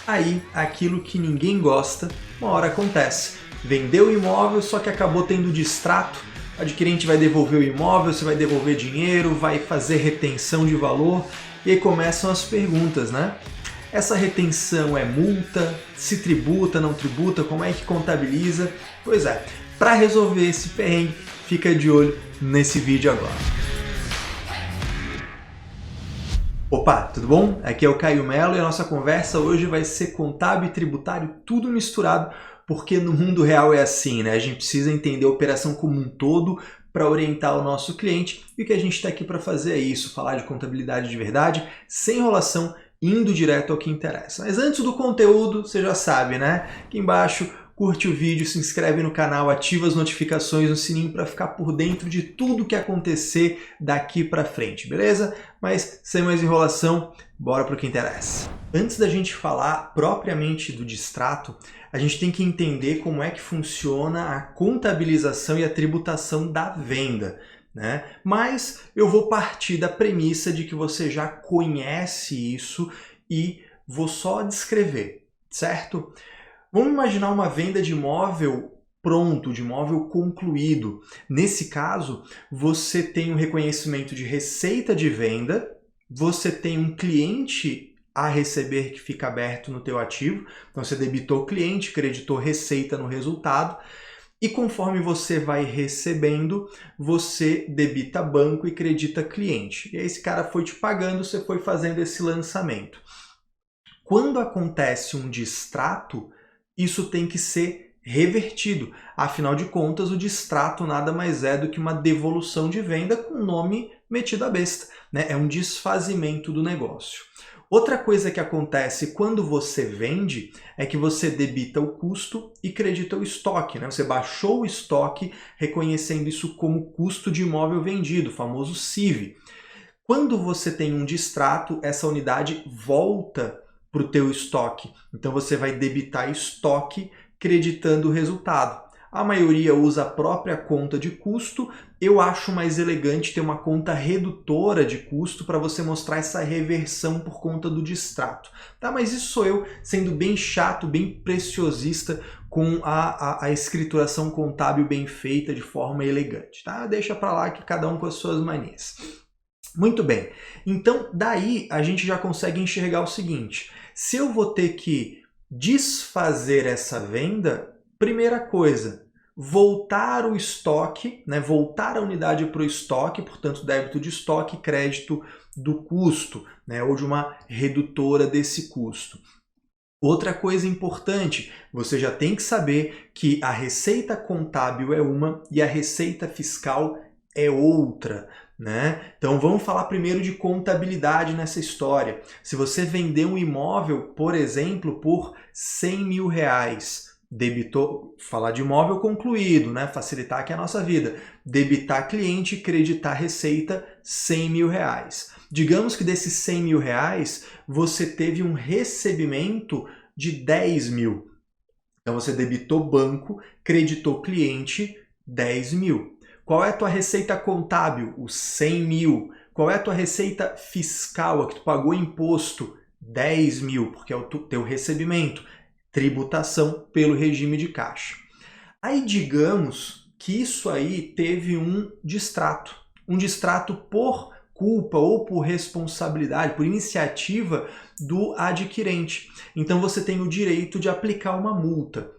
Aí, aquilo que ninguém gosta, uma hora acontece. Vendeu o imóvel, só que acabou tendo distrato. O adquirente vai devolver o imóvel, você vai devolver dinheiro, vai fazer retenção de valor, e aí começam as perguntas, né? Essa retenção é multa? Se tributa, não tributa? Como é que contabiliza? Pois é, para resolver esse perrengue, fica de olho nesse vídeo agora. Opa, tudo bom? Aqui é o Caio Melo e a nossa conversa hoje vai ser contábil e tributário tudo misturado, porque no mundo real é assim, né? A gente precisa entender a operação como um todo para orientar o nosso cliente, e o que a gente está aqui para fazer é isso, falar de contabilidade de verdade, sem enrolação, indo direto ao que interessa. Mas antes do conteúdo, você já sabe, né? Aqui embaixo, curte o vídeo, se inscreve no canal, ativa as notificações no sininho para ficar por dentro de tudo que acontecer daqui para frente, beleza? Mas sem mais enrolação, bora para o que interessa. Antes da gente falar propriamente do distrato, a gente tem que entender como é que funciona a contabilização e a tributação da venda, né? Mas eu vou partir da premissa de que você já conhece isso e vou só descrever, certo? Vamos imaginar uma venda de imóvel pronto, de imóvel concluído. Nesse caso, você tem um reconhecimento de receita de venda, você tem um cliente a receber que fica aberto no teu ativo, então você debitou o cliente, creditou receita no resultado, e conforme você vai recebendo, você debita banco e credita cliente. E aí esse cara foi te pagando, você foi fazendo esse lançamento. Quando acontece um distrato, isso tem que ser revertido. Afinal de contas, o distrato nada mais é do que uma devolução de venda com o nome metido à besta, né? É um desfazimento do negócio. Outra coisa que acontece quando você vende é que você debita o custo e credita o estoque, né? Você baixou o estoque reconhecendo isso como custo de imóvel vendido, o famoso CIV. Quando você tem um distrato, essa unidade volta para o teu estoque. Então você vai debitar estoque creditando o resultado. A maioria usa a própria conta de custo. Eu acho mais elegante ter uma conta redutora de custo para você mostrar essa reversão por conta do distrato. Tá? Mas isso sou eu sendo bem chato, bem preciosista com a escrituração contábil bem feita de forma elegante. Tá? Deixa para lá que cada um com as suas manias. Muito bem, então daí a gente já consegue enxergar o seguinte: se eu vou ter que desfazer essa venda, primeira coisa, voltar o estoque, né, voltar a unidade para o estoque, portanto débito de estoque, crédito do custo, né, ou de uma redutora desse custo. Outra coisa importante, você já tem que saber que a receita contábil é uma e a receita fiscal é outra, né? Então vamos falar primeiro de contabilidade nessa história. Se você vender um imóvel, por exemplo, por 100 mil reais, debitou, falar de imóvel concluído, né? Facilitar aqui a nossa vida. Debitar cliente e creditar receita 100 mil reais. Digamos que desses 100 mil reais, você teve um recebimento de 10 mil. Então você debitou banco, creditou cliente 10 mil. Qual é a tua receita contábil? Os 100 mil. Qual é a tua receita fiscal, a que tu pagou imposto? 10 mil, porque é o teu recebimento. Tributação pelo regime de caixa. Aí digamos que isso aí teve um distrato por culpa ou por responsabilidade, por iniciativa do adquirente. Então você tem o direito de aplicar uma multa.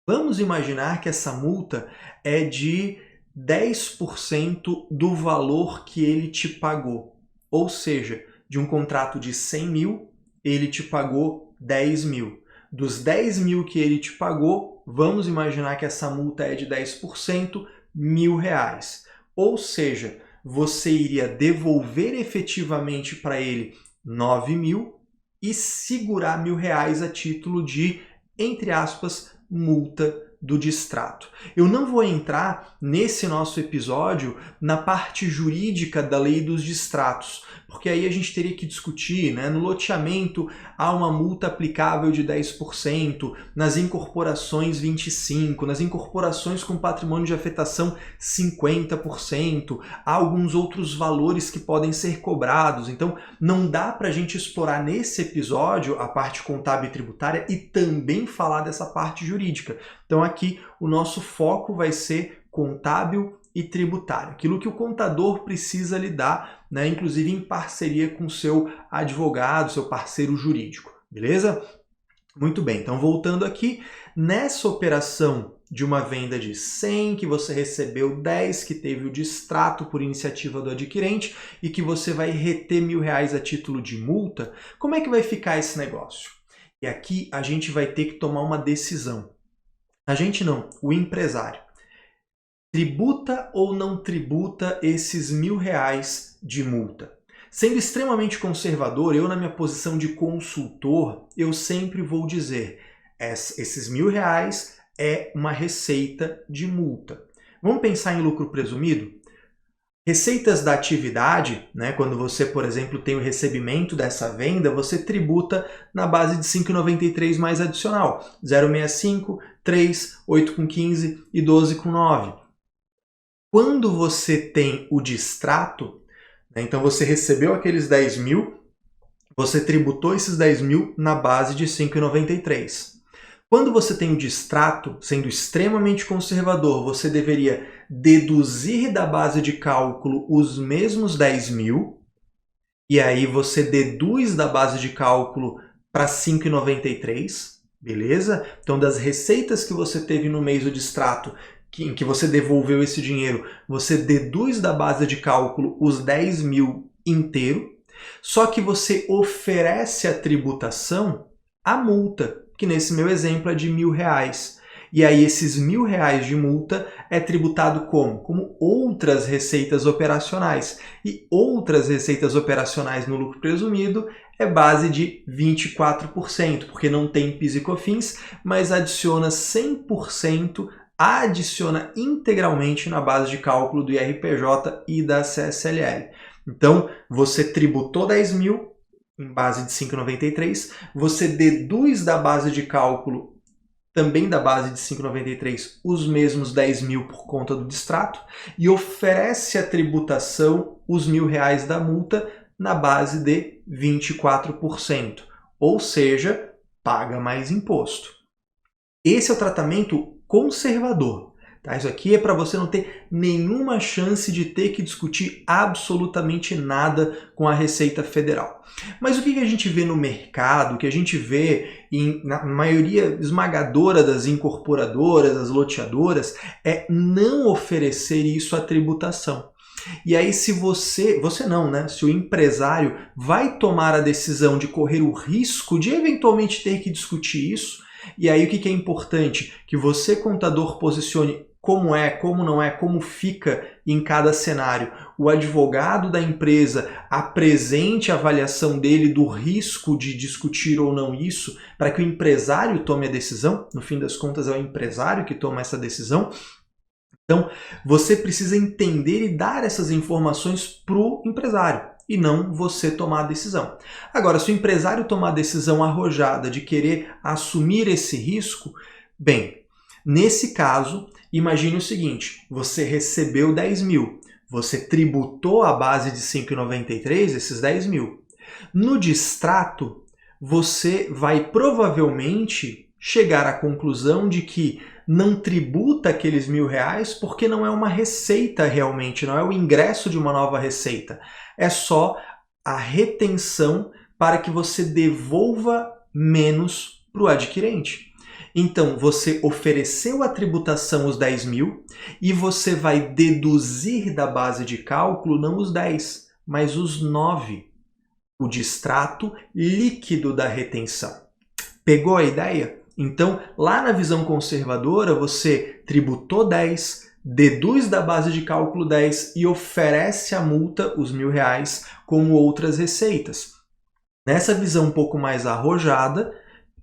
Vamos imaginar que essa multa é de 10% do valor que ele te pagou. Ou seja, de um contrato de 100 mil, ele te pagou 10 mil. Dos 10 mil que ele te pagou, vamos imaginar que essa multa é de 10%, R$1.000. Ou seja, você iria devolver efetivamente para ele 9 mil e segurar R$1.000 a título de, entre aspas, multa do distrato. Eu não vou entrar nesse nosso episódio na parte jurídica da lei dos distratos, porque aí a gente teria que discutir, né? No loteamento há uma multa aplicável de 10%, nas incorporações 25%, nas incorporações com patrimônio de afetação 50%, há alguns outros valores que podem ser cobrados. Então não dá para a gente explorar nesse episódio a parte contábil e tributária e também falar dessa parte jurídica. Então aqui o nosso foco vai ser contábil e tributário, aquilo que o contador precisa lidar, né, inclusive em parceria com seu advogado, seu parceiro jurídico, beleza? Muito bem, então voltando aqui, nessa operação de uma venda de 100, que você recebeu 10, que teve o distrato por iniciativa do adquirente e que você vai reter R$1.000 a título de multa, como é que vai ficar esse negócio? E aqui a gente vai ter que tomar uma decisão. A gente não, o empresário. Tributa ou não tributa esses R$1.000 de multa? Sendo extremamente conservador, eu na minha posição de consultor, eu sempre vou dizer, esses R$1.000 é uma receita de multa. Vamos pensar em lucro presumido? Receitas da atividade, né, quando você, por exemplo, tem o recebimento dessa venda, você tributa na base de 5,93 mais adicional, 0,65, 3, 8,15 e 12,9. Quando você tem o distrato, né, então você recebeu aqueles 10.000, você tributou esses 10.000 na base de 5,93. Quando você tem o distrato, sendo extremamente conservador, você deveria deduzir da base de cálculo os mesmos 10.000, e aí você deduz da base de cálculo para 5,93, beleza? Então das receitas que você teve no mês do distrato, em que você devolveu esse dinheiro, você deduz da base de cálculo os 10.000 inteiro, só que você oferece a tributação à multa, que nesse meu exemplo é de R$1.000. E aí esses R$1.000 de multa é tributado como? Como outras receitas operacionais. E outras receitas operacionais no lucro presumido é base de 24%, porque não tem PIS e COFINS, mas adiciona 100%, adiciona integralmente na base de cálculo do IRPJ e da CSLL. Então, você tributou 10.000 em base de 5,93, você deduz da base de cálculo, também da base de 5,93, os mesmos 10.000 por conta do distrato e oferece a tributação, os R$1.000 da multa, na base de 24%, ou seja, paga mais imposto. Esse é o tratamento conservador. Tá? Isso aqui é para você não ter nenhuma chance de ter que discutir absolutamente nada com a Receita Federal. Mas o que a gente vê no mercado, o que a gente vê na maioria esmagadora das incorporadoras, das loteadoras, é não oferecer isso à tributação. E aí se se o empresário vai tomar a decisão de correr o risco de eventualmente ter que discutir isso, e aí o que é importante? Que você, contador, posicione como é, como não é, como fica em cada cenário. O advogado da empresa apresente a avaliação dele do risco de discutir ou não isso, para que o empresário tome a decisão. No fim das contas, é o empresário que toma essa decisão. Então, você precisa entender e dar essas informações para o empresário, e não você tomar a decisão. Agora, se o empresário tomar a decisão arrojada de querer assumir esse risco, bem, nesse caso, imagine o seguinte, você recebeu 10.000, você tributou a base de 5,93, esses 10.000. No distrato, você vai provavelmente chegar à conclusão de que não tributa aqueles R$1.000 porque não é uma receita realmente, não é o ingresso de uma nova receita. É só a retenção para que você devolva menos para o adquirente. Então, você ofereceu a tributação os 10.000 e você vai deduzir da base de cálculo não os 10, mas os 9, o distrato líquido da retenção. Pegou a ideia? Então, lá na visão conservadora, você tributou 10, deduz da base de cálculo 10 e oferece a multa, os R$1.000, como outras receitas. Nessa visão um pouco mais arrojada,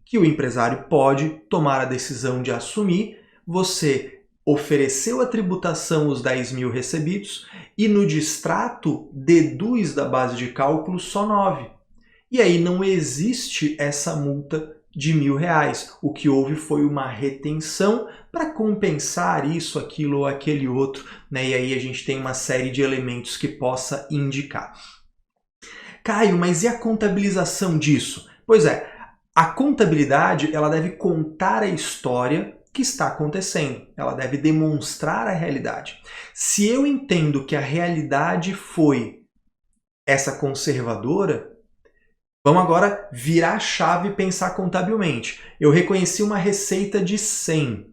que o empresário pode tomar a decisão de assumir, você ofereceu a tributação os 10 mil recebidos e no distrato deduz da base de cálculo só 9. E aí não existe essa multa de R$1.000. O que houve foi uma retenção para compensar isso, aquilo ou aquele outro, né? E aí a gente tem uma série de elementos que possa indicar. Caio, mas e a contabilização disso? Pois é, a contabilidade ela deve contar a história que está acontecendo. Ela deve demonstrar a realidade. Se eu entendo que a realidade foi essa conservadora, vamos agora virar a chave e pensar contabilmente. Eu reconheci uma receita de 100,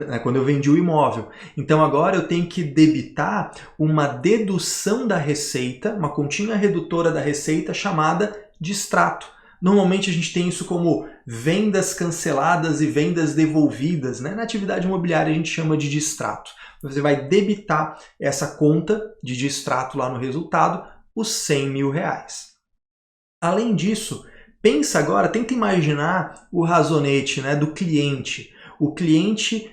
né, quando eu vendi o imóvel. Então agora eu tenho que debitar uma dedução da receita, uma continha redutora da receita chamada distrato. Normalmente a gente tem isso como vendas canceladas e vendas devolvidas, né? Na atividade imobiliária a gente chama de distrato. Você vai debitar essa conta de distrato lá no resultado, os R$100.000. Além disso, pensa agora, tenta imaginar o razonete, né, do cliente. O cliente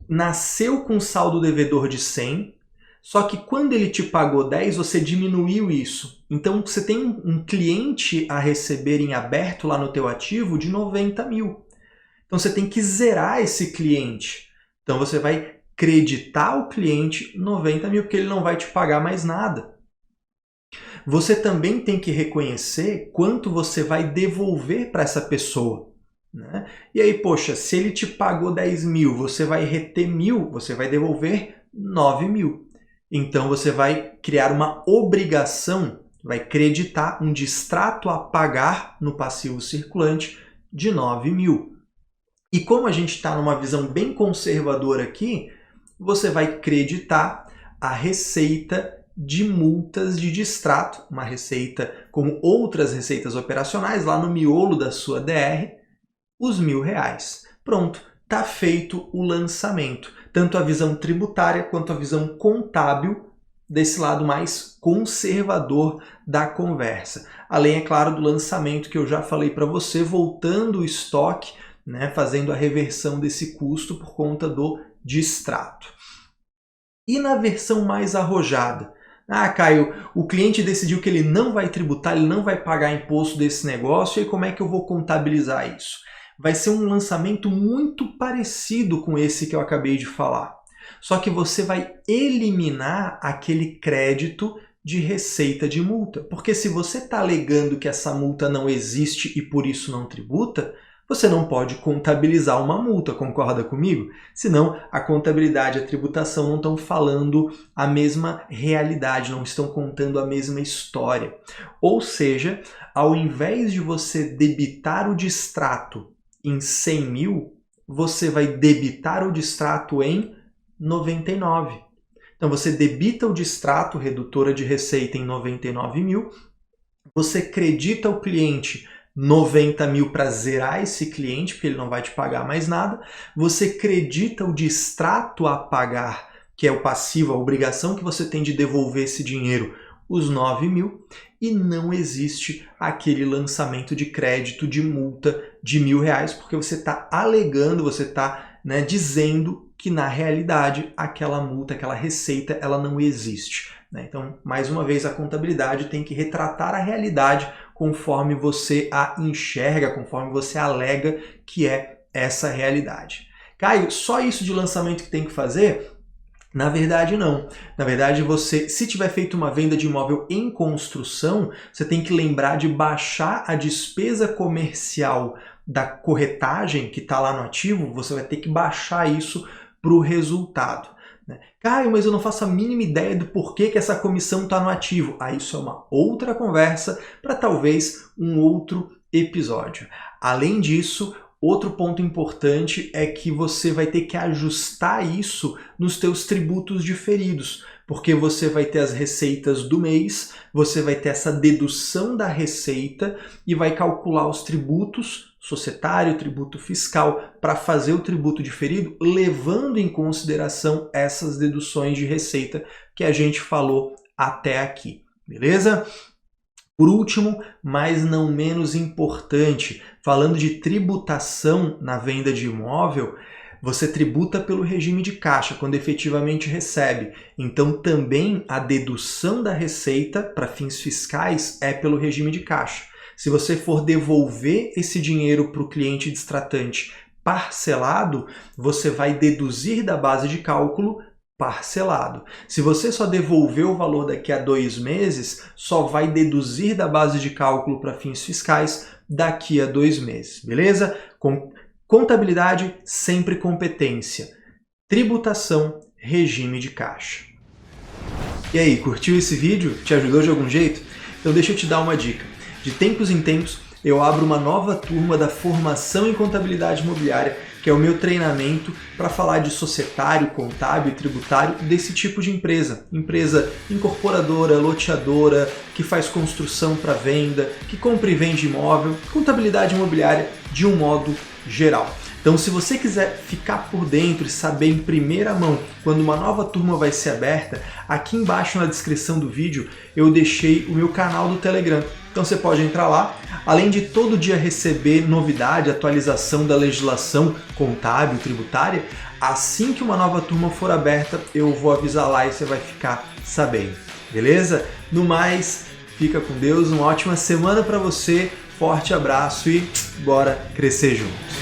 nasceu com saldo devedor de 100, só que quando ele te pagou 10, você diminuiu isso. Então você tem um cliente a receber em aberto lá no teu ativo de 90 mil. Então você tem que zerar esse cliente. Então você vai creditar o cliente 90 mil, porque ele não vai te pagar mais nada. Você também tem que reconhecer quanto você vai devolver para essa pessoa, né? E aí, poxa, se ele te pagou 10 mil, você vai reter 1.000, você vai devolver 9 mil. Então você vai criar uma obrigação, vai creditar um distrato a pagar no passivo circulante de 9 mil. E como a gente está numa visão bem conservadora aqui, você vai creditar a receita de multas de distrato, uma receita como outras receitas operacionais, lá no miolo da sua DR, os R$1.000. Pronto, está feito o lançamento. Tanto a visão tributária quanto a visão contábil desse lado mais conservador da conversa. Além, é claro, do lançamento que eu já falei para você, voltando o estoque, né, fazendo a reversão desse custo por conta do distrato. E na versão mais arrojada? Ah, Caio, o cliente decidiu que ele não vai tributar, ele não vai pagar imposto desse negócio, e como é que eu vou contabilizar isso? Vai ser um lançamento muito parecido com esse que eu acabei de falar. Só que você vai eliminar aquele crédito de receita de multa. Porque se você está alegando que essa multa não existe e por isso não tributa, você não pode contabilizar uma multa, concorda comigo? Senão a contabilidade e a tributação não estão falando a mesma realidade, não estão contando a mesma história. Ou seja, ao invés de você debitar o distrato em 100 mil, você vai debitar o distrato em 99. Então você debita o distrato, redutora de receita, em 99 mil, você credita ao cliente 90 mil para zerar esse cliente, porque ele não vai te pagar mais nada, você credita o distrato a pagar, que é o passivo, a obrigação que você tem de devolver esse dinheiro, os 9 mil, e não existe aquele lançamento de crédito de multa de R$1.000, porque você está alegando, você está, né, dizendo que na realidade aquela multa, aquela receita, ela não existe, né? Então, mais uma vez, a contabilidade tem que retratar a realidade conforme você a enxerga, conforme você alega que é essa realidade. Caio, só isso de lançamento que tem que fazer? Na verdade, não. Na verdade, você, se tiver feito uma venda de imóvel em construção, você tem que lembrar de baixar a despesa comercial da corretagem que está lá no ativo, você vai ter que baixar isso para o resultado. Caio, mas eu não faço a mínima ideia do porquê que essa comissão está no ativo. Ah, isso é uma outra conversa para talvez um outro episódio. Além disso, outro ponto importante é que você vai ter que ajustar isso nos teus tributos diferidos, porque você vai ter as receitas do mês, você vai ter essa dedução da receita e vai calcular os tributos societário, tributo fiscal, para fazer o tributo diferido, levando em consideração essas deduções de receita que a gente falou até aqui, beleza? Por último, mas não menos importante, falando de tributação na venda de imóvel, você tributa pelo regime de caixa, quando efetivamente recebe. Então também a dedução da receita para fins fiscais é pelo regime de caixa. Se você for devolver esse dinheiro para o cliente destratante parcelado, você vai deduzir da base de cálculo parcelado. Se você só devolver o valor daqui a 2 meses, só vai deduzir da base de cálculo para fins fiscais daqui a 2 meses, beleza? Contabilidade, sempre competência. Tributação, regime de caixa. E aí, curtiu esse vídeo? Te ajudou de algum jeito? Então deixa eu te dar uma dica. De tempos em tempos, eu abro uma nova turma da Formação em Contabilidade Imobiliária, que é o meu treinamento para falar de societário, contábil e tributário desse tipo de empresa. Empresa incorporadora, loteadora, que faz construção para venda, que compra e vende imóvel, contabilidade imobiliária de um modo geral. Então, se você quiser ficar por dentro e saber em primeira mão quando uma nova turma vai ser aberta, aqui embaixo na descrição do vídeo eu deixei o meu canal do Telegram. Então você pode entrar lá, além de todo dia receber novidade, atualização da legislação contábil, tributária, assim que uma nova turma for aberta, eu vou avisar lá e você vai ficar sabendo, beleza? No mais, fica com Deus, uma ótima semana para você, forte abraço e bora crescer juntos!